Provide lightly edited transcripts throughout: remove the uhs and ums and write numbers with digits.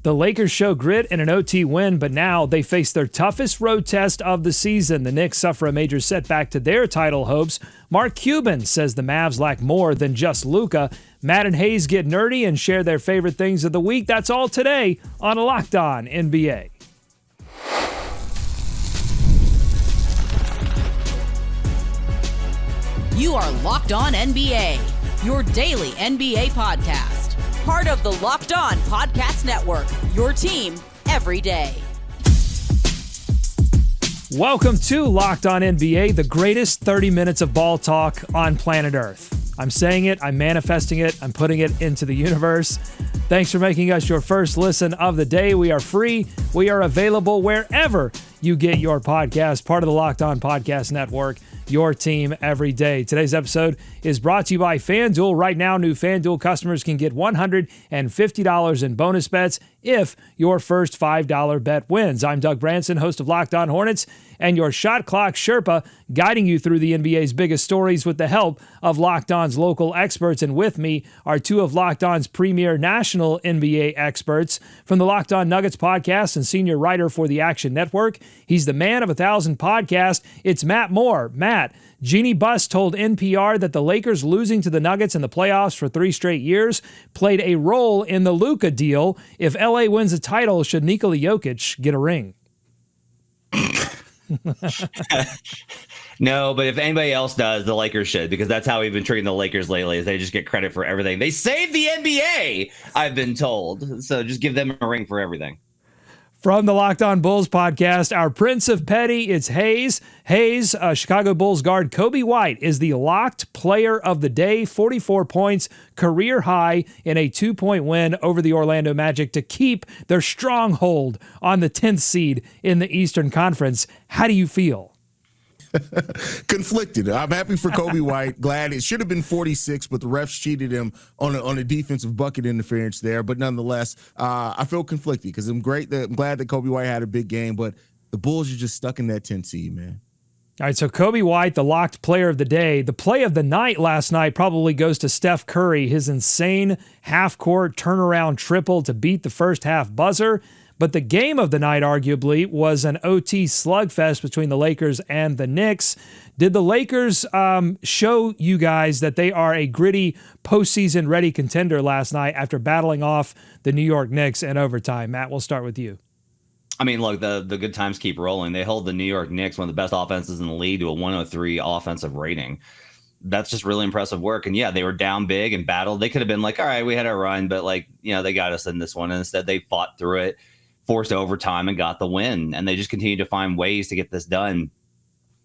The Lakers show grit in an OT win, but now they face their toughest road test of the season. The Knicks suffer a major setback to their title hopes. Mark Cuban says the Mavs lack more than just Luka. Matt and Hayes get nerdy and share their favorite things of the week. That's all today on Locked On NBA. You are Locked On NBA, your daily NBA podcast. Part of the Locked On Podcast Network, your team every day. Welcome to Locked On NBA, the greatest 30 minutes of ball talk on planet Earth. I'm saying it, I'm manifesting it, I'm putting it into the universe. Thanks for making us your first listen of the day. We are free. We are available wherever you get your podcast, part of the Locked On Podcast Network, your team every day. Today's episode is brought to you by FanDuel. Right now, new FanDuel customers can get $150 in bonus bets if your first $5 bet wins. I'm Doug Branson, host of Locked On Hornets, and your shot clock Sherpa, guiding you through the NBA's biggest stories with the help of Locked On's local experts. And with me are two of Locked On's premier national NBA experts. From the Locked On Nuggets podcast and senior writer for the Action Network, he's the man of 1,000 podcasts. It's Matt Moore. Matt, Jeannie Buss told NPR that the Lakers losing to the Nuggets in the playoffs for 3 straight years played a role in the Luka deal. If LA wins a title, should Nikola Jokic get a ring? No, but if anybody else does, the Lakers should, because that's how we've been treating the Lakers lately, is they just get credit for everything. They saved the NBA, I've been told. So just give them a ring for everything. From the Locked On Bulls podcast, our Prince of Petty, it's Hayes. Hayes, Chicago Bulls guard Kobe White is the locked player of the day, 44 points, career high in a 2-point win over the Orlando Magic to keep their stronghold on the 10th seed in the Eastern Conference. How do you feel? Conflicted. I'm happy for Kobe White. Glad it should have been 46, but the refs cheated him on a defensive bucket interference there. But nonetheless, I feel conflicted because I'm glad that Kobe White had a big game, but the Bulls are just stuck in that 10 seed, man. All right, so Kobe White, the locked player of the day. The play of the night last night probably goes to Steph Curry, his insane half-court turnaround triple to beat the first half buzzer. But the game of the night, arguably, was an OT slugfest between the Lakers and the Knicks. Did the Lakers show you guys that they are a gritty postseason-ready contender last night after battling off the New York Knicks in overtime? Matt, we'll start with you. I mean, look, the good times keep rolling. They hold the New York Knicks, one of the best offenses in the league, to a 103 offensive rating. That's just really impressive work. And yeah, they were down big and battled. They could have been like, all right, we had our run, but they got us in this one. And instead, they fought through it, forced overtime, and got the win. And they just continue to find ways to get this done.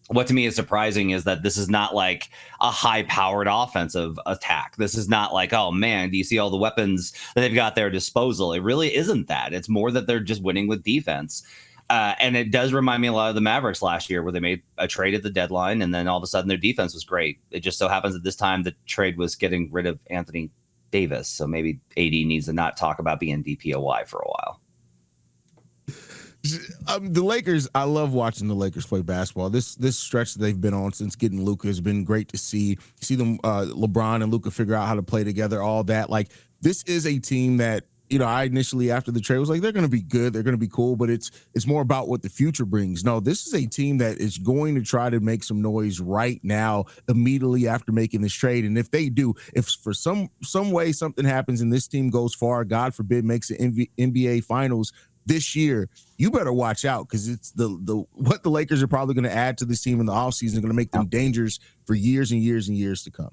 What to me is surprising is that this is not like a high-powered offensive attack. This is not like, oh man, do you see all the weapons that they've got at their disposal? It really isn't that. It's more that they're just winning with defense. And it does remind me a lot of the Mavericks last year, where they made a trade at the deadline, and then all of a sudden their defense was great. It just so happens that this time the trade was getting rid of Anthony Davis. So maybe AD needs to not talk about being DPOY for a while. The Lakers, I love watching the Lakers play basketball. This stretch that they've been on since getting Luka has been great to see them, LeBron and Luka, figure out how to play together, all that. Like, this is a team that, I initially after the trade was like, they're going to be good, they're going to be cool, but it's more about what the future brings. No, this is a team that is going to try to make some noise right now, immediately after making this trade. And if they do, if for some way something happens and this team goes far, God forbid, makes the NBA Finals this year, you better watch out, because it's the what the Lakers are probably going to add to this team in the offseason going to make them dangerous for years and years and years to come.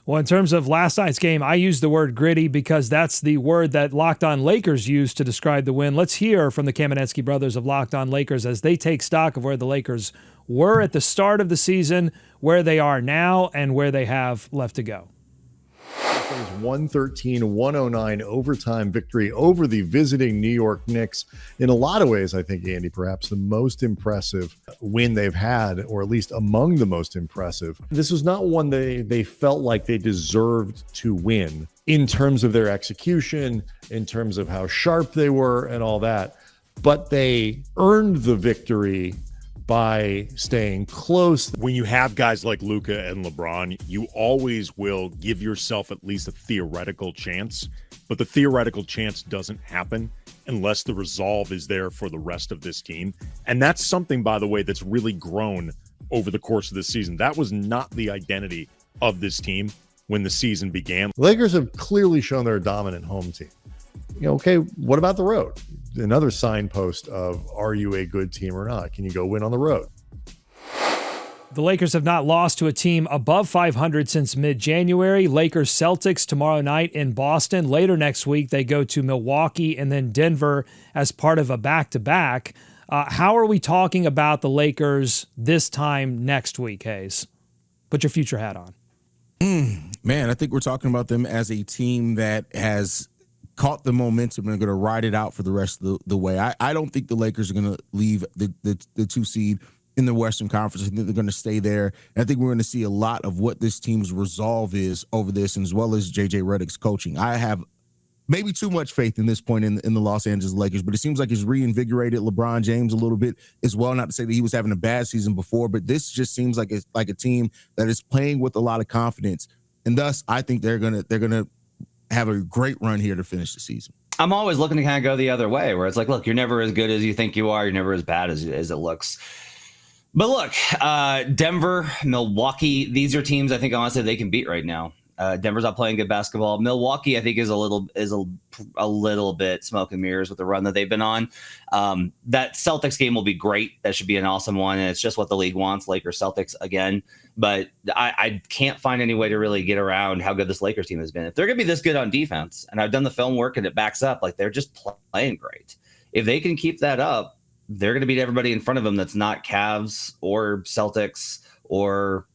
Well, in terms of last night's game, I use the word gritty because that's the word that Locked On Lakers used to describe the win. Let's hear from the Kamenetsky brothers of Locked On Lakers as they take stock of where the Lakers were at the start of the season, where they are now, and where they have left to go. 113-109 overtime victory over the visiting New York Knicks. In a lot of ways, I think, Andy, perhaps the most impressive win they've had, or at least among the most impressive. This was not one they felt like they deserved to win in terms of their execution, in terms of how sharp they were and all that. But they earned the victory by staying close. When you have guys like Luka and LeBron, you always will give yourself at least a theoretical chance but the theoretical chance doesn't happen unless the resolve is there for the rest of this team. And that's something, by the way, that's really grown over the course of this season. That was not the identity of this team when the season began. Lakers have clearly shown they're a dominant home team. Okay, what about the road? Another signpost of, are you a good team or not? Can you go win on the road? The Lakers have not lost to a team above 500 since mid-January. Lakers Celtics tomorrow night in Boston. Later next week, they go to Milwaukee and then Denver as part of a back-to-back. How are we talking about the Lakers this time next week, Hayes? Put your future hat on. Man, I think we're talking about them as a team that has caught the momentum and are going to ride it out for the rest of the way. I don't think the Lakers are going to leave the 2 seed in the Western Conference. I think they're going to stay there. And I think we're going to see a lot of what this team's resolve is over this, and as well as J.J. Redick's coaching. I have maybe too much faith in this point in the Los Angeles Lakers, but it seems like he's reinvigorated LeBron James a little bit as well. Not to say that he was having a bad season before, but this just seems like it's like a team that is playing with a lot of confidence. And thus, I think they're gonna have a great run here to finish the season. I'm always looking to kind of go the other way, where it's like, look, you're never as good as you think you are. You're never as bad as it looks. But look, Denver, Milwaukee, these are teams I think honestly they can beat right now. Denver's not playing good basketball. Milwaukee, I think, is a little bit smoke and mirrors with the run that they've been on. That Celtics game will be great. That should be an awesome one, and it's just what the league wants, Lakers Celtics again. But I can't find any way to really get around how good this Lakers team has been. If they're going to be this good on defense, and I've done the film work and it backs up, like they're just playing great. If they can keep that up, they're going to beat everybody in front of them that's not Cavs or Celtics or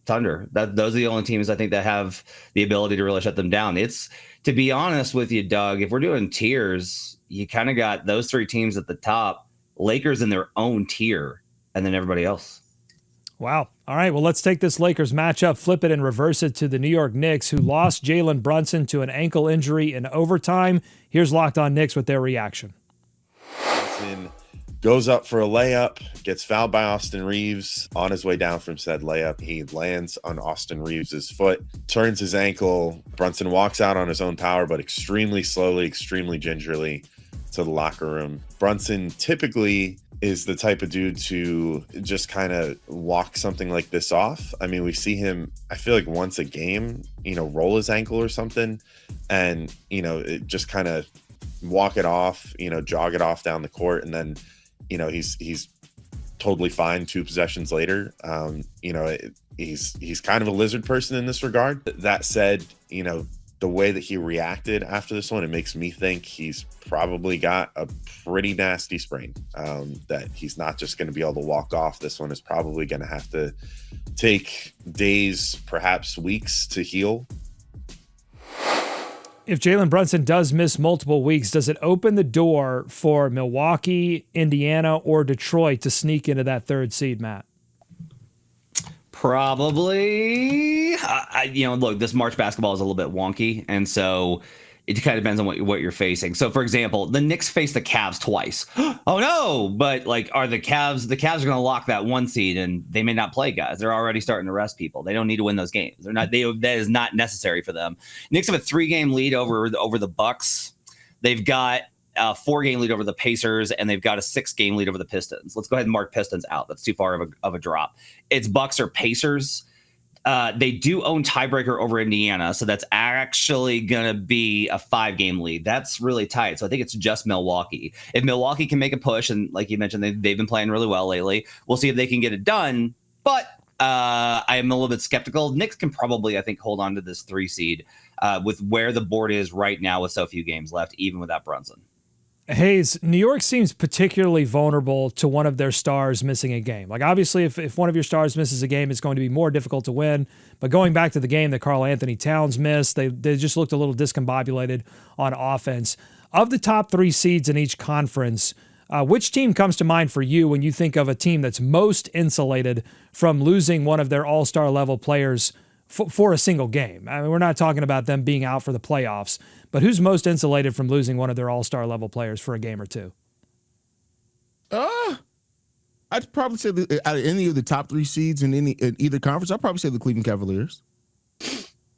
Thunder. Those are the only teams I think that have the ability to really shut them down. It's, to be honest with you, Doug, if we're doing tiers, you kind of got those 3 teams at the top, Lakers in their own tier, and then everybody else. Wow. All right, well, let's take this Lakers matchup, flip it, and reverse it to the New York Knicks, who lost Jalen Brunson to an ankle injury in overtime. Here's Locked On Knicks with their reaction. Brunson goes up for a layup, gets fouled by Austin Reeves. On his way down from said layup, he lands on Austin Reeves' foot, turns his ankle. Brunson walks out on his own power, but extremely slowly, extremely gingerly to the locker room. Brunson typically is the type of dude to just kind of walk something like this off. I mean, we see him, I feel like once a game, roll his ankle or something, and, it just kind of walk it off, jog it off down the court, and then he's totally fine 2 possessions later. He's kind of a lizard person in this regard. That said, the way that he reacted after this one, it makes me think he's probably got a pretty nasty sprain, that he's not just going to be able to walk off. This one is probably going to have to take days, perhaps weeks to heal. If Jalen Brunson does miss multiple weeks, does it open the door for Milwaukee, Indiana, or Detroit to sneak into that 3rd seed, Matt? Probably. Look, this March basketball is a little bit wonky, and so it kind of depends on what you're facing. So, for example, the Knicks face the Cavs twice. Oh no! But are the Cavs? The Cavs are going to lock that 1 seed, and they may not play guys. They're already starting to rest people. They don't need to win those games. That is not necessary for them. Knicks have a 3-game lead over the Bucks. They've got a 4-game lead over the Pacers, and they've got a 6-game lead over the Pistons. Let's go ahead and mark Pistons out. That's too far of a drop. It's Bucks or Pacers. They do own tiebreaker over Indiana, so that's actually going to be a 5-game lead. That's really tight. So I think it's just Milwaukee. If Milwaukee can make a push, and like you mentioned, they've been playing really well lately, we'll see if they can get it done. But I am a little bit skeptical. Knicks can probably, I think, hold on to this 3 seed with where the board is right now with so few games left, even without Brunson. Hayes, New York seems particularly vulnerable to one of their stars missing a game. Obviously, if one of your stars misses a game, it's going to be more difficult to win. But going back to the game that Karl-Anthony Towns missed, they just looked a little discombobulated on offense. Of the top 3 seeds in each conference, which team comes to mind for you when you think of a team that's most insulated from losing one of their all-star level players for a single game? I mean, we're not talking about them being out for the playoffs, but who's most insulated from losing one of their all-star level players for a game or 2? I'd probably say out of any of the top 3 seeds in either conference, I'd probably say the Cleveland Cavaliers.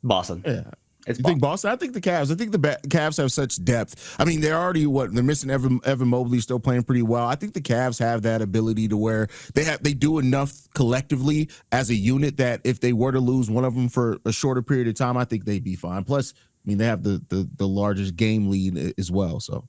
Boston. Yeah. It's You think Boston? I think the Cavs. I think the Cavs have such depth. I mean, they're already they're missing Evan Mobley, still playing pretty well. I think the Cavs have that ability to where they do enough collectively as a unit that if they were to lose one of them for a shorter period of time, I think they'd be fine. Plus, I mean, they have the largest game lead as well. So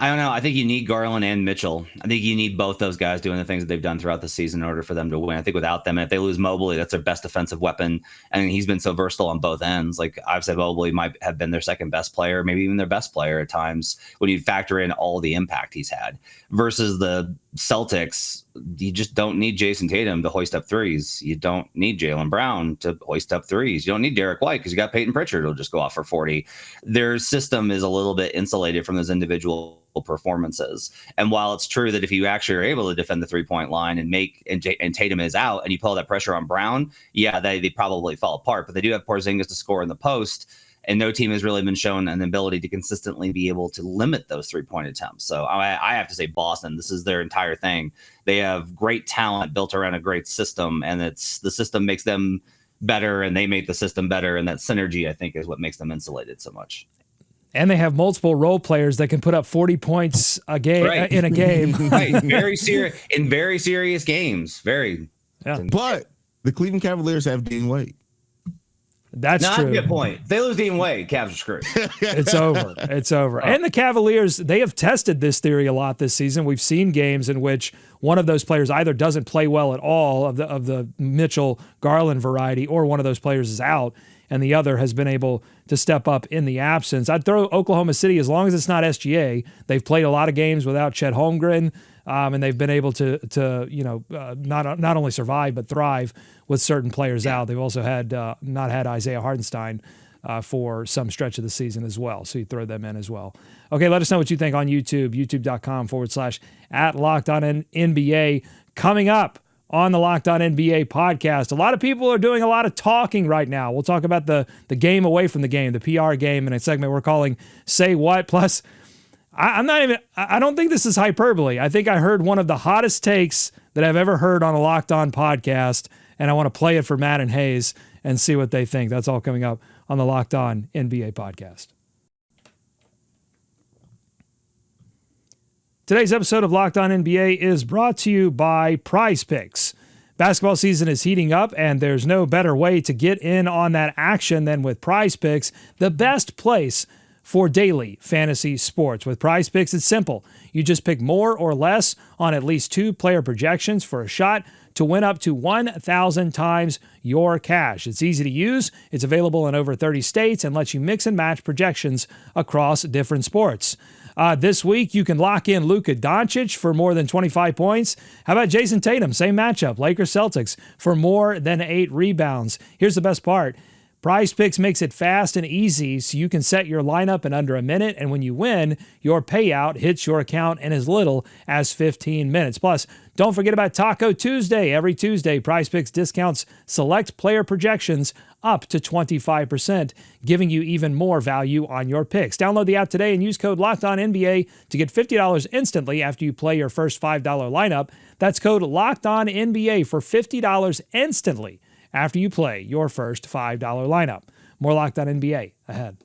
I don't know. I think you need Garland and Mitchell. I think you need both those guys doing the things that they've done throughout the season in order for them to win. I think without them, and if they lose Mobley, that's their best defensive weapon. And he's been so versatile on both ends. Like I've said, Mobley might have been their second best player, maybe even their best player at times when you factor in all the impact he's had. Versus the Celtics, you just don't need Jason Tatum to hoist up threes. You don't need Jalen Brown to hoist up threes. You don't need Derek White because you got Peyton Pritchard who'll just go off for 40. Their system is a little bit insulated from those individual performances. And while it's true that if you actually are able to defend the 3-point line and Tatum is out and you pull that pressure on Brown, yeah, they probably fall apart. But they do have Porzingis to score in the post. And no team has really been shown an ability to consistently be able to limit those 3-point attempts. So I have to say Boston, this is their entire thing. They have great talent built around a great system, and the system makes them better, and they make the system better. And that synergy, I think, is what makes them insulated so much. And they have multiple role players that can put up 40 points a game in a game. Right. Very serious in very serious games. Very. Yeah. But the Cleveland Cavaliers have Dean Wade. That's true. Not a good point. If they lose Dean Wade, Cavs are screwed. It's over. It's over. And the Cavaliers, they have tested this theory a lot this season. We've seen games in which one of those players either doesn't play well at all of the Mitchell Garland variety, or one of those players is out and the other has been able to step up in the absence. I'd throw Oklahoma City, as long as it's not SGA. They've played a lot of games without Chet Holmgren, and they've been able to not only survive but thrive with certain players out. They've also not had Isaiah Hartenstein for some stretch of the season as well. So you throw them in as well. Okay, let us know what you think on YouTube, youtube.com/@LockedOnNBA. Coming up on the Locked On NBA podcast, a lot of people are doing a lot of talking right now. We'll talk about the game away from the game, the PR game, in a segment we're calling Say What. Plus, I don't think this is hyperbole. I think I heard one of the hottest takes that I've ever heard on a Locked On podcast, and I want to play it for Matt and Hayes and see what they think. That's all coming up on the Locked On NBA podcast. Today's episode of Locked On NBA is brought to you by Prize Picks. Basketball season is heating up, and there's no better way to get in on that action than with Prize Picks, the best place for daily fantasy sports. With Prize Picks, it's simple. You just pick more or less on at least 2 player projections for a shot to win up to 1,000 times your cash. It's easy to use. It's available in over 30 states and lets you mix and match projections across different sports. This week, you can lock in Luka Doncic for more than 25 points. How about Jason Tatum? Same matchup, Lakers-Celtics, for more than 8 rebounds. Here's the best part. Prize Picks makes it fast and easy so you can set your lineup in under a minute, and when you win, your payout hits your account in as little as 15 minutes. Plus, don't forget about Taco Tuesday. Every Tuesday, Prize Picks discounts select player projections up to 25%, giving you even more value on your picks. Download the app today and use code LOCKEDONNBA to get $50 instantly after you play your first $5 lineup. That's code LOCKEDONNBA for $50 instantly after you play your first $5 lineup. More Locked On NBA ahead.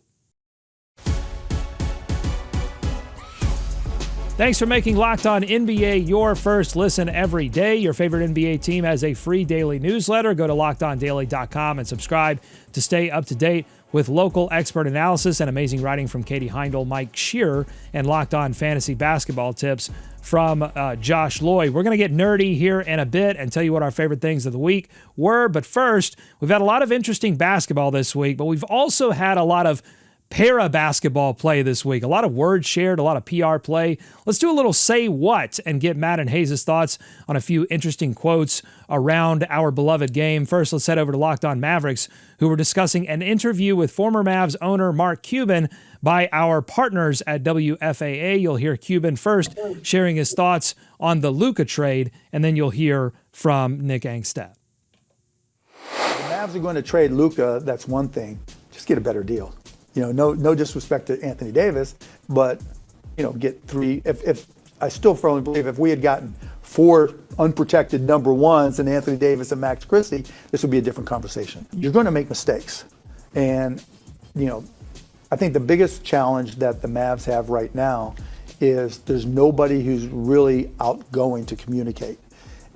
Thanks for making Locked On NBA your first listen every day. Your favorite NBA team has a free daily newsletter. Go to LockedOnDaily.com and subscribe to stay up to date with local expert analysis and amazing writing from Katie Heindel, Mike Shearer, and Locked On Fantasy Basketball tips from Josh Lloyd. We're going to get nerdy here in a bit and tell you what our favorite things of the week were. But first, we've had a lot of interesting basketball this week, but we've also had a lot of para-basketball play this week. A lot of words shared, a lot of PR play. Let's do a little Say What and get Matt and Hayes' thoughts on a few interesting quotes around our beloved game. First, let's head over to Locked On Mavericks, who were discussing an interview with former Mavs owner Mark Cuban by our partners at WFAA. You'll hear Cuban first sharing his thoughts on the Luka trade, and then you'll hear from Nick Angstadt. The Mavs are going to trade Luka, that's one thing. Just get a better deal. No disrespect to Anthony Davis, but, get 3. If I still firmly believe if we had gotten 4 unprotected number ones and Anthony Davis and Max Christie, this would be a different conversation. You're going to make mistakes. And I think the biggest challenge that the Mavs have right now is there's nobody who's really outgoing to communicate.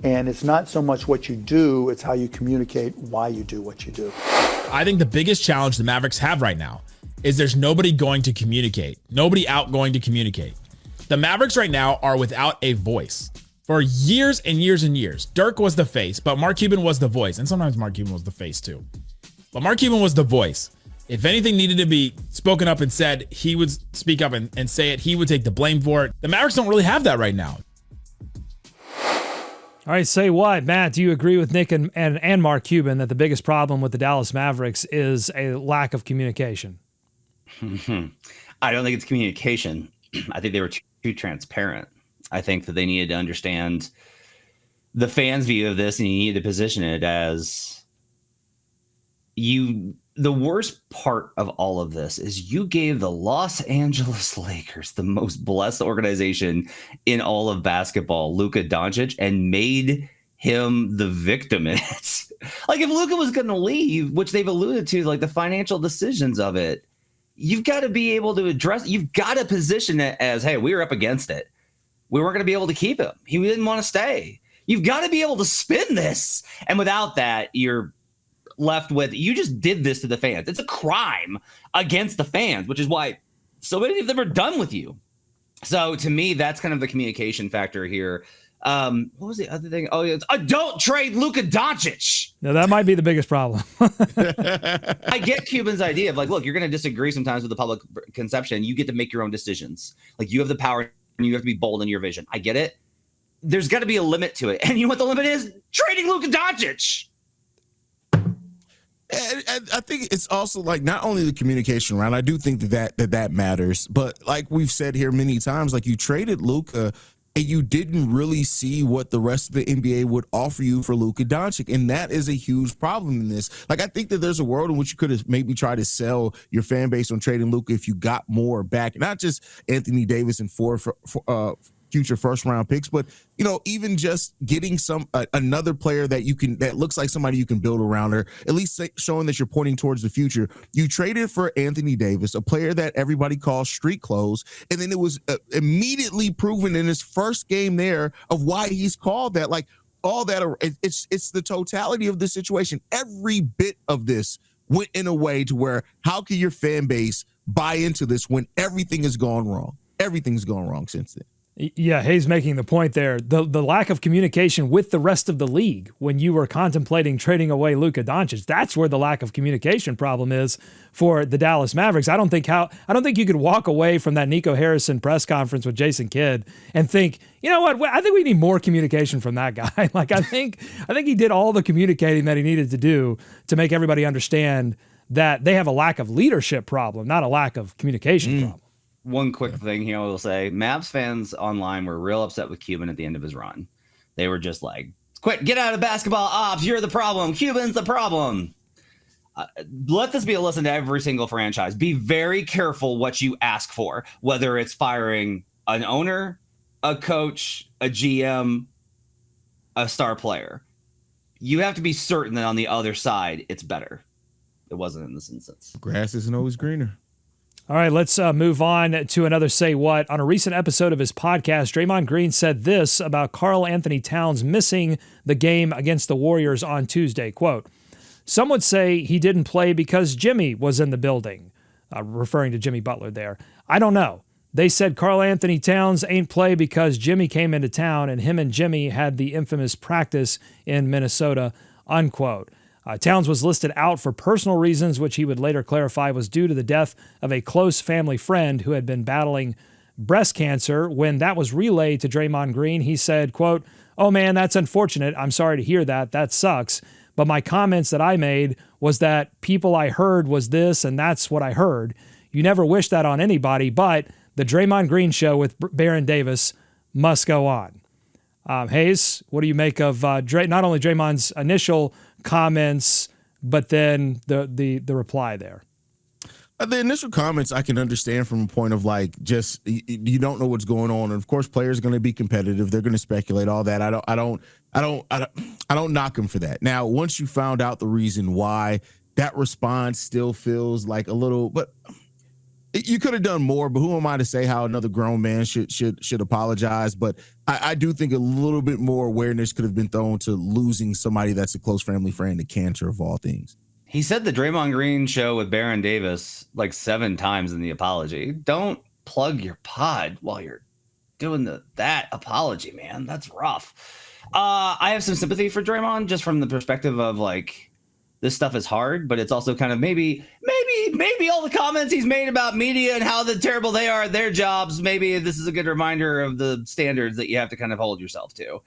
And it's not so much what you do, it's how you communicate why you do what you do. I think the biggest challenge the Mavericks have right now is there's nobody going to communicate, nobody outgoing to communicate. The Mavericks right now are without a voice. For years and years and years, Dirk was the face, but Mark Cuban was the voice. And sometimes Mark Cuban was the face too. But Mark Cuban was the voice. If anything needed to be spoken up and said, he would speak up and say it. He would take the blame for it. The Mavericks don't really have that right now. All right, say what? Matt, do you agree with Nick and Mark Cuban that the biggest problem with the Dallas Mavericks is a lack of communication? I don't think it's communication. I think they were too transparent. I think that they needed to understand the fans' view of this, and you needed to position it as the worst part of all of this is you gave the Los Angeles Lakers, the most blessed organization in all of basketball, Luka Doncic, and made him the victim in it. Like, if Luka was going to leave, which they've alluded to, like the financial decisions of it, you've got to be able to address, you've got to position it as, hey, we were up against it. We weren't going to be able to keep him. He didn't want to stay. You've got to be able to spin this. And without that, you're left with, you just did this to the fans. It's a crime against the fans, which is why so many of them are done with you. So to me, that's kind of the communication factor here. What was the other thing? Oh, it's don't trade Luka Doncic. Now, that might be the biggest problem. I get Cuban's idea of like, look, you're going to disagree sometimes with the public conception. You get to make your own decisions. Like, you have the power and you have to be bold in your vision. I get it. There's got to be a limit to it. And you know what the limit is? Trading Luka Doncic. And I think it's also like not only the communication round. I do think that matters, but like we've said here many times, like you traded Luka and you didn't really see what the rest of the NBA would offer you for Luka Doncic, and that is a huge problem in this. Like, I think that there's a world in which you could have maybe tried to sell your fan base on trading Luka if you got more back, not just Anthony Davis and four future first round picks, but even just getting another player that looks like somebody you can build around, or at least showing that you're pointing towards the future. You traded for Anthony Davis, a player that everybody calls street clothes, and then it was immediately proven in his first game there of why he's called that. Like, all that, it's the totality of the situation. Every bit of this went in a way to where, how can your fan base buy into this when everything has gone wrong? Everything's gone wrong since then. Yeah, Hayes making the point there. The lack of communication with the rest of the league when you were contemplating trading away Luka Doncic, that's where the lack of communication problem is for the Dallas Mavericks. I don't think you could walk away from that Nico Harrison press conference with Jason Kidd and think, you know what, I think we need more communication from that guy. Like, I think he did all the communicating that he needed to do to make everybody understand that they have a lack of leadership problem, not a lack of communication problem. One quick thing here I will say, Mavs fans online were real upset with Cuban at the end of his run. They were just like, quick, get out of basketball ops. You're the problem. Cuban's the problem. Let this be a lesson to every single franchise. Be very careful what you ask for, whether it's firing an owner, a coach, a GM, a star player. You have to be certain that on the other side, it's better. It wasn't in this instance. Grass isn't always greener. All right, let's move on to another Say What. On a recent episode of his podcast, Draymond Green said this about Karl-Anthony Towns missing the game against the Warriors on Tuesday. Quote, "Some would say he didn't play because Jimmy was in the building," referring to Jimmy Butler there. "I don't know. They said Karl-Anthony Towns ain't play because Jimmy came into town and him and Jimmy had the infamous practice in Minnesota," unquote. Towns was listed out for personal reasons, which he would later clarify was due to the death of a close family friend who had been battling breast cancer. When that was relayed to Draymond Green, he said, quote, "Oh man, that's unfortunate. I'm sorry to hear that. That sucks. But my comments that I made was that people I heard was this, and that's what I heard. You never wish that on anybody, but the Draymond Green show with Baron Davis must go on." Hayes, what do you make of not only Draymond's initial comments, but then the reply there? The initial comments I can understand from a point of like, just you don't know what's going on, and of course players are going to be competitive. They're going to speculate all that. I don't knock him for that. Now, once you found out the reason why, that response still feels like a little, but you could have done more. But who am I to say how another grown man should apologize? But I do think a little bit more awareness could have been thrown to losing somebody that's a close family friend to cancer of all things. He said the Draymond Green show with Baron Davis like 7 times in the apology. Don't plug your pod while you're doing that apology, man. That's rough. I have some sympathy for Draymond just from the perspective of like, this stuff is hard, but it's also kind of maybe all the comments he's made about media and how terrible they are at their jobs. Maybe this is a good reminder of the standards that you have to kind of hold yourself to.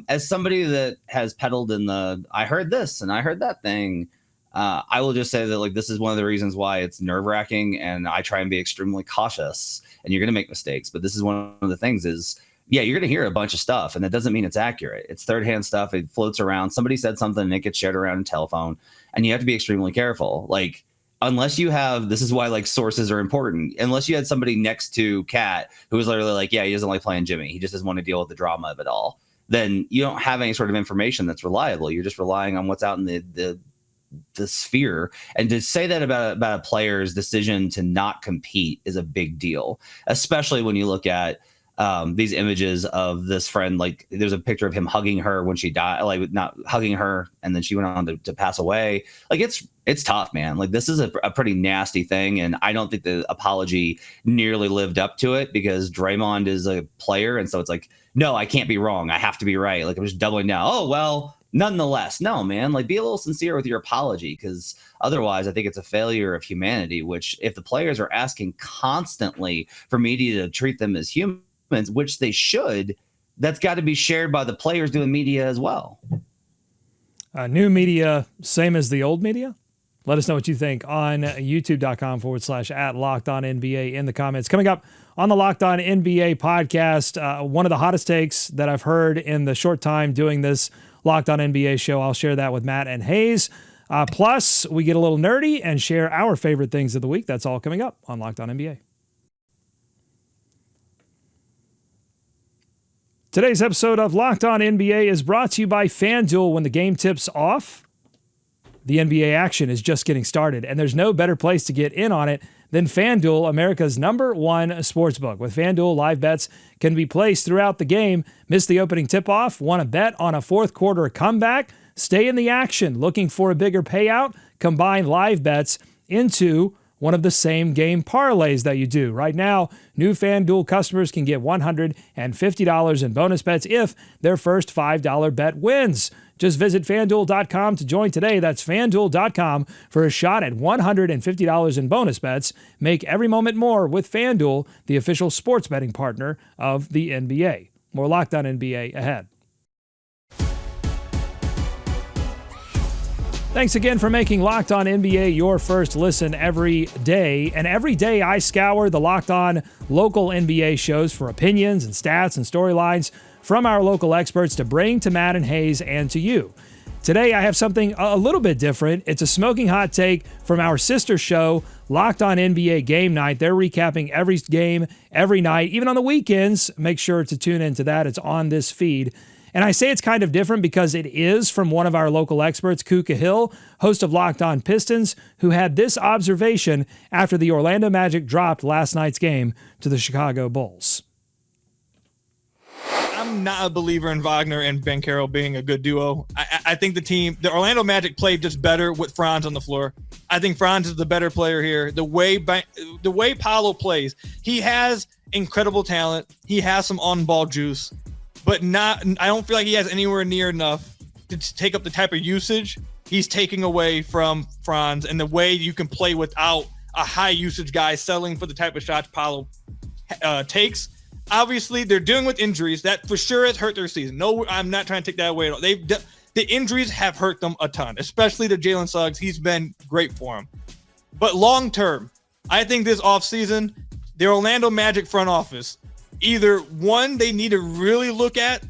As somebody that has peddled in I heard this and I heard that thing, I will just say that like this is one of the reasons why it's nerve-wracking, and I try and be extremely cautious. And you're going to make mistakes, but this is one of the things is, yeah, you're going to hear a bunch of stuff, and that doesn't mean it's accurate. It's third-hand stuff. It floats around. Somebody said something, and it gets shared around in telephone, and you have to be extremely careful. Like, unless you have, this is why like sources are important. Unless you had somebody next to Kat who was literally like, yeah, he doesn't like playing Jimmy. He just doesn't want to deal with the drama of it all. Then you don't have any sort of information that's reliable. You're just relying on what's out in the sphere. And to say that about a player's decision to not compete is a big deal, especially when you look at these images of this friend. Like there's a picture of him hugging her when she died, like not hugging her, and then she went on to pass away. Like it's tough, man. Like this is a pretty nasty thing, and I don't think the apology nearly lived up to it because Draymond is a player, and so it's like, no, I can't be wrong. I have to be right. Like I'm just doubling down. Oh well, nonetheless, no, man, like be a little sincere with your apology, because otherwise I think it's a failure of humanity, which if the players are asking constantly for media to treat them as humans, which they should, that's got to be shared by the players doing media as well. New media, same as the old media? Let us know what you think on youtube.com/@LockedOnNBA in the comments. Coming up on the Locked On NBA podcast, one of the hottest takes that I've heard in the short time doing this Locked On NBA show. I'll share that with Matt and Hayes. Plus, we get a little nerdy and share our favorite things of the week. That's all coming up on Locked On NBA. Today's episode of Locked On NBA is brought to you by FanDuel. When the game tips off, the NBA action is just getting started, and there's no better place to get in on it than FanDuel, America's #1 sportsbook. With FanDuel, live bets can be placed throughout the game. Miss the opening tip-off? Want to bet on a fourth quarter comeback? Stay in the action. Looking for a bigger payout? Combine live bets into one of the same game parlays that you do. Right now, new FanDuel customers can get $150 in bonus bets if their first $5 bet wins. Just visit FanDuel.com to join today. That's FanDuel.com for a shot at $150 in bonus bets. Make every moment more with FanDuel, the official sports betting partner of the NBA. More Locked On NBA ahead. Thanks again for making Locked On NBA your first listen every day. And every day I scour the Locked On local NBA shows for opinions and stats and storylines from our local experts to bring to Matt and Hayes and to you. Today I have something a little bit different. It's a smoking hot take from our sister show, Locked On NBA Game Night. They're recapping every game every night, even on the weekends. Make sure to tune into that. It's on this feed. And I say it's kind of different because it is from one of our local experts, Kuka Hill, host of Locked On Pistons, who had this observation after the Orlando Magic dropped last night's game to the Chicago Bulls. I'm not a believer in Wagner and Banchero being a good duo. I think the Orlando Magic played just better with Franz on the floor. I think Franz is the better player here. The way Paolo plays, he has incredible talent. He has some on-ball juice. But I don't feel like he has anywhere near enough to take up the type of usage he's taking away from Franz, and the way you can play without a high usage guy settling for the type of shots Paolo takes. Obviously, they're dealing with injuries. That for sure has hurt their season. No, I'm not trying to take that away at all. The injuries have hurt them a ton, especially to Jalen Suggs. He's been great for them. But long term, I think this offseason, the Orlando Magic front office, either one, they need to really look at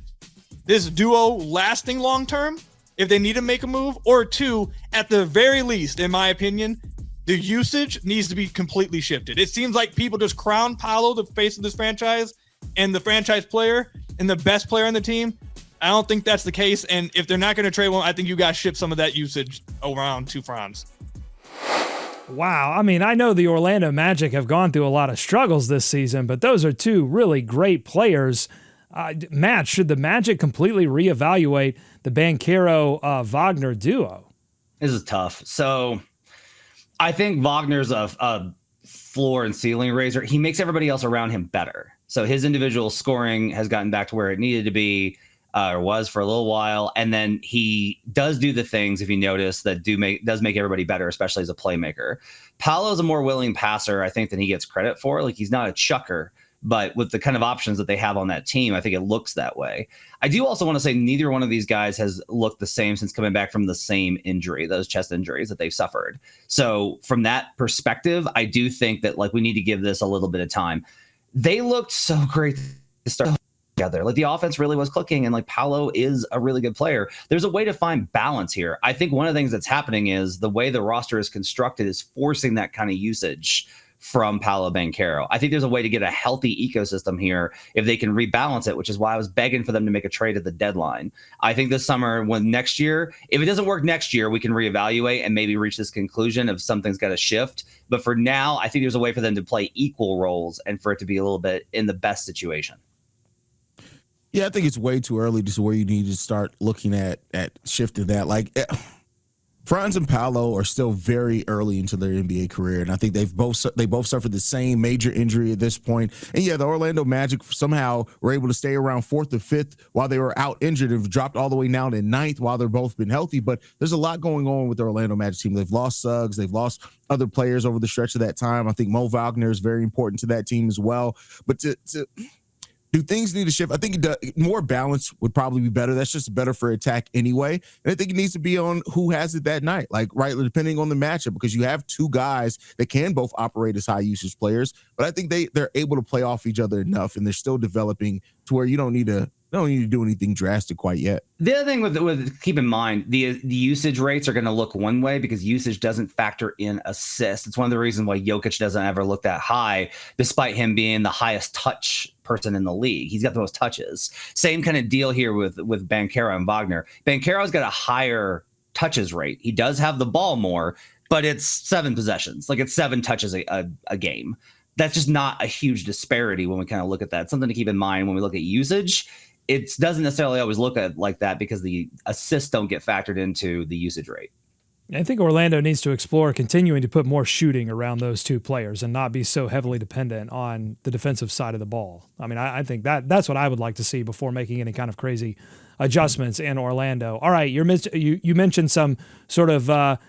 this duo lasting long term if they need to make a move, or two, at the very least, in my opinion, the usage needs to be completely shifted. It seems like people just crown Paolo the face of this franchise and the franchise player and the best player on the team. I don't think that's the case, and if they're not going to trade one, I think you guys shift some of that usage around to Franz. Wow. I mean, I know the Orlando Magic have gone through a lot of struggles this season, but those are two really great players. Matt, should the Magic completely reevaluate the Banchero-Wagner duo? This is tough. So I think Wagner's a floor and ceiling raiser. He makes everybody else around him better. So his individual scoring has gotten back to where it needed to be, or was for a little while. And then he does do the things, if you notice, that does make everybody better, especially as a playmaker. Paolo's a more willing passer, I think, than he gets credit for. Like, he's not a chucker, but with the kind of options that they have on that team, I think it looks that way. I do also want to say neither one of these guys has looked the same since coming back from the same injury, those chest injuries that they've suffered. So from that perspective, I do think that, like, we need to give this a little bit of time. They looked so great to start together. Like, the offense really was clicking, and like, Paolo is a really good player. There's a way to find balance here. I think one of the things that's happening is the way the roster is constructed is forcing that kind of usage from Paolo Banchero. I think there's a way to get a healthy ecosystem here if they can rebalance it, which is why I was begging for them to make a trade at the deadline. I think this summer, next year, if it doesn't work next year, we can reevaluate and maybe reach this conclusion of something's got to shift. But for now, I think there's a way for them to play equal roles and for it to be a little bit in the best situation. Yeah, I think it's way too early to where you need to start looking at shifting that. Like, Franz and Paolo are still very early into their NBA career, and I think they both suffered the same major injury at this point. And yeah, the Orlando Magic somehow were able to stay around 4th or 5th while they were out injured. Have dropped all the way now to 9th while they're both been healthy. But there's a lot going on with the Orlando Magic team. They've lost Suggs, they've lost other players over the stretch of that time. I think Mo Wagner is very important to that team as well. But do things need to shift? I think more balance would probably be better. That's just better for attack anyway. And I think it needs to be on who has it that night, like, right, depending on the matchup, because you have two guys that can both operate as high usage players. But I think they're able to play off each other enough, and they're still developing to where you don't need to do anything drastic quite yet. The other thing with keep in mind, the usage rates are going to look one way because usage doesn't factor in assists. It's one of the reasons why Jokic doesn't ever look that high, despite him being the highest touch person in the league. He's got the most touches. Same kind of deal here with Banchero and Wagner. Banchero's got a higher touches rate. He does have the ball more, but it's 7 possessions. Like, it's 7 touches a game. That's just not a huge disparity when we kind of look at that. It's something to keep in mind when we look at usage. It doesn't necessarily always look at like that because the assists don't get factored into the usage rate. I think Orlando needs to explore continuing to put more shooting around those two players and not be so heavily dependent on the defensive side of the ball. I mean, I think that's what I would like to see before making any kind of crazy adjustments in Orlando. All right, you mentioned some sort of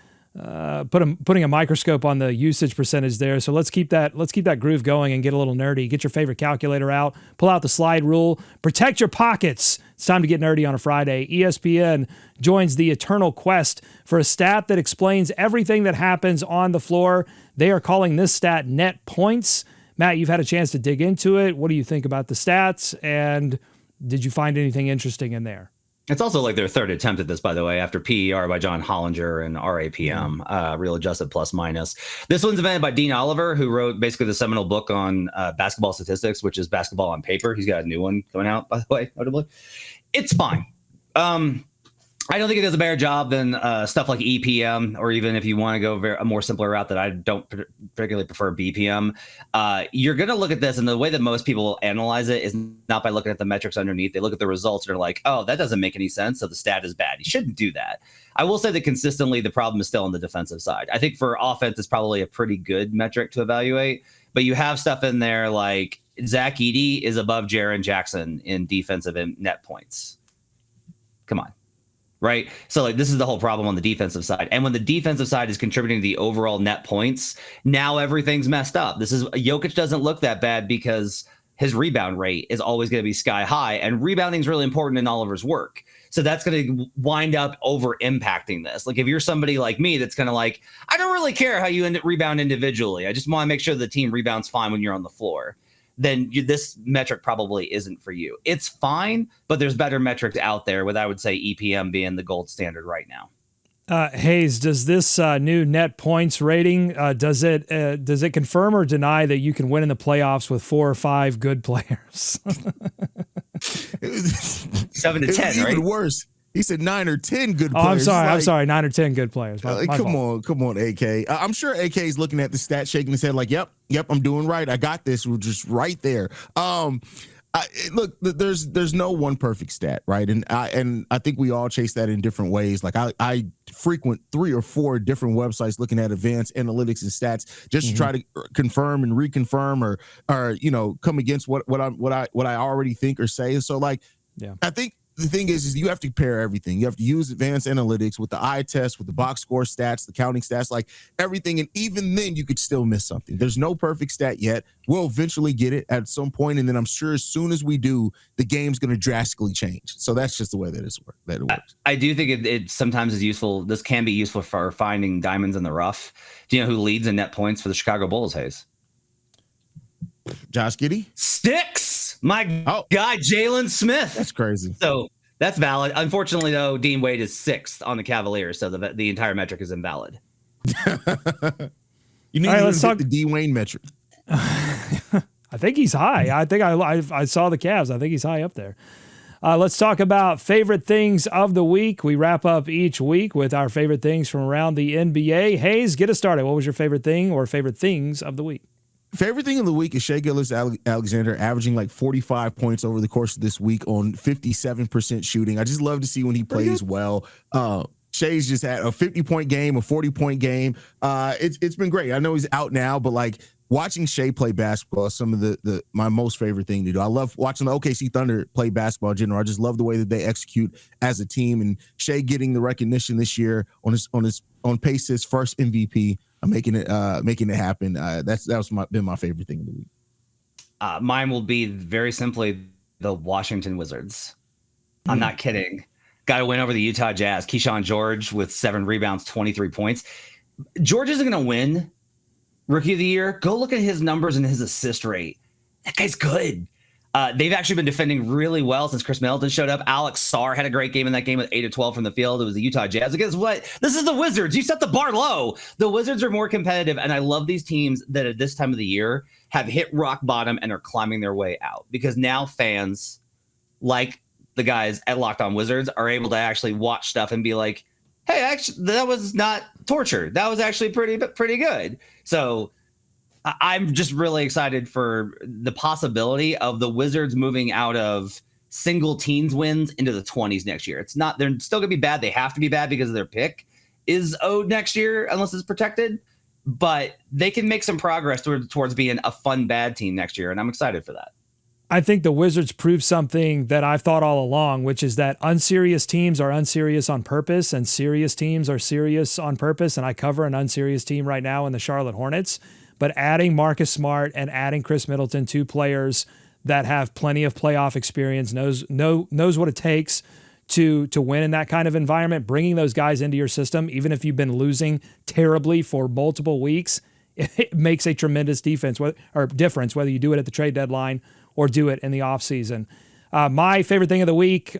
putting a microscope on the usage percentage there. So let's keep that groove going and get a little nerdy. Get your favorite calculator out, pull out the slide rule, protect your pockets. It's time to get nerdy on a Friday. ESPN joins the eternal quest for a stat that explains everything that happens on the floor. They are calling this stat net points. Matt, you've had a chance to dig into it. What do you think about the stats? And did you find anything interesting in there? It's also like their third attempt at this, by the way, after PER by John Hollinger and RAPM, Real Adjusted Plus Minus. This one's invented by Dean Oliver, who wrote basically the seminal book on basketball statistics, which is Basketball on Paper. He's got a new one coming out, by the way, notably. It's fine. I don't think it does a better job than stuff like EPM, or even if you want to go a more simpler route that I don't particularly prefer, BPM. You're going to look at this, and the way that most people analyze it is not by looking at the metrics underneath. They look at the results and they're like, oh, that doesn't make any sense, so the stat is bad. You shouldn't do that. I will say that consistently the problem is still on the defensive side. I think for offense, it's probably a pretty good metric to evaluate, but you have stuff in there like Zach Edey is above Jaren Jackson in defensive and net points. Come on. Right. So like, this is the whole problem on the defensive side. And when the defensive side is contributing to the overall net points, now everything's messed up. Jokic doesn't look that bad because his rebound rate is always going to be sky high, and rebounding is really important in Oliver's work. So that's going to wind up over impacting this. Like, if you're somebody like me, that's kind of like, I don't really care how you rebound individually. I just want to make sure the team rebounds fine when you're on the floor. Then this metric probably isn't for you. It's fine, but there's better metrics out there, with I would say EPM being the gold standard right now. Hayes, does this new net points rating, does it confirm or deny that you can win in the playoffs with 4 or 5 good players? 7 to 10, right? Even worse. He said 9 or 10 good Oh, players. I'm sorry. 9 or 10 good players. My Come fault. on, AK. I'm sure AK is looking at the stat, shaking his head like, yep, I'm doing right. I got this. We're just right there. Look, there's no one perfect stat, right? And I think we all chase that in different ways. Like I frequent 3 or 4 different websites looking at advanced analytics and stats just to try to confirm and reconfirm or come against what I already think or say. So like, I think the thing is you have to pair everything. You have to use advanced analytics with the eye test, with the box score stats, the counting stats, like everything. And even then you could still miss something. There's no perfect stat yet. We'll eventually get it at some point, and then I'm sure as soon as we do, the game's going to drastically change. So that's just the way that it works. I do think it sometimes is useful. This can be useful for finding diamonds in the rough. Do you know who leads in net points for the Chicago Bulls, Hayes? Josh Giddey? Sticks! My guy, Jalen Smith. That's crazy. So that's valid. Unfortunately, though, Dean Wade is 6th on the Cavaliers, so the entire metric is invalid. You need to hit the D Wayne metric. I think he's high. I think I saw the Cavs. I think he's high up there. Let's talk about favorite things of the week. We wrap up each week with our favorite things from around the NBA. Hayes, get us started. What was your favorite thing or favorite things of the week? Favorite thing of the week is Shai Gilgeous-Alexander averaging like 45 points over the course of this week on 57% shooting. I just love to see when he plays well. Shai's just had a 50-point game, a 40-point game. It's been great. I know he's out now, but like watching Shai play basketball is some of my most favorite thing to do. I love watching the OKC Thunder play basketball in general. I just love the way that they execute as a team, and Shai getting the recognition this year on pace his first MVP. Making it happen. That's been my favorite thing of the week. Mine will be very simply the Washington Wizards. I'm not kidding. Got to win over the Utah Jazz. Keyshawn George with 7 rebounds, 23 points. George isn't going to win Rookie of the Year. Go look at his numbers and his assist rate. That guy's good. They've actually been defending really well since Chris Middleton showed up. Alex Sarr had a great game in that game with 8 of 12 from the field. It was the Utah Jazz. And guess what? This is the Wizards. You set the bar low. The Wizards are more competitive, and I love these teams that at this time of the year have hit rock bottom and are climbing their way out, because now fans like the guys at Locked On Wizards are able to actually watch stuff and be like, hey, actually, that was not torture. That was actually pretty good. So I'm just really excited for the possibility of the Wizards moving out of single teens wins into the 20s next year. They're still going to be bad. They have to be bad because their pick is owed next year unless it's protected. But they can make some progress towards being a fun bad team next year, and I'm excited for that. I think the Wizards proved something that I've thought all along, which is that unserious teams are unserious on purpose and serious teams are serious on purpose. And I cover an unserious team right now in the Charlotte Hornets. But adding Marcus Smart and adding Chris Middleton, 2 players that have plenty of playoff experience, knows what it takes to win in that kind of environment, bringing those guys into your system, even if you've been losing terribly for multiple weeks, it makes a tremendous difference, whether you do it at the trade deadline or do it in the offseason. My favorite thing of the week,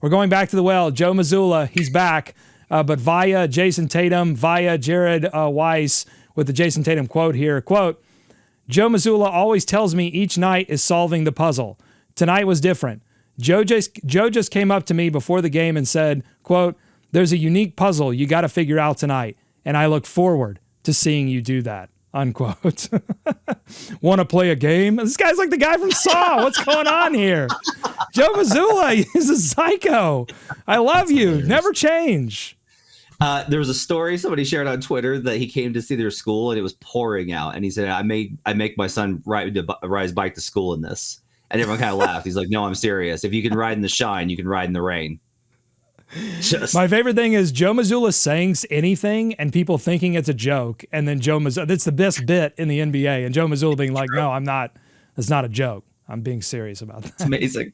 we're going back to the well. Joe Mazzulla, he's back, but via Jason Tatum, via Jared Weiss, with the Jason Tatum quote here. Quote, Joe Mazzulla always tells me each night is solving the puzzle. Tonight was different. Joe just came up to me before the game and said, quote, there's a unique puzzle you got to figure out tonight, and I look forward to seeing you do that, unquote. Want to play a game? This guy's like the guy from Saw. What's going on here? Joe Mazzulla, he's a psycho. I love you. Never change. There was a story somebody shared on Twitter that he came to see their school and it was pouring out, and he said, I make my son ride his bike to school in this, and everyone kind of laughed. He's like, no, I'm serious. If you can ride in the shine, you can ride in the rain. My favorite thing is Joe Mazzulla saying anything and people thinking it's a joke, and then Joe Mazzulla, that's the best bit in the NBA, and Joe Mazzulla being like, no, I'm not, it's not a joke. I'm being serious about that. It's amazing.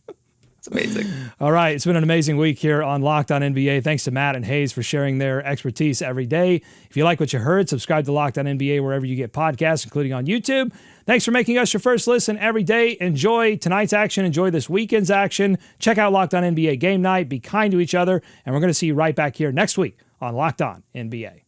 It's amazing. All right. It's been an amazing week here on Locked On NBA. Thanks to Matt and Hayes for sharing their expertise every day. If you like what you heard, subscribe to Locked On NBA wherever you get podcasts, including on YouTube. Thanks for making us your first listen every day. Enjoy tonight's action. Enjoy this weekend's action. Check out Locked On NBA Game Night. Be kind to each other. And we're going to see you right back here next week on Locked On NBA.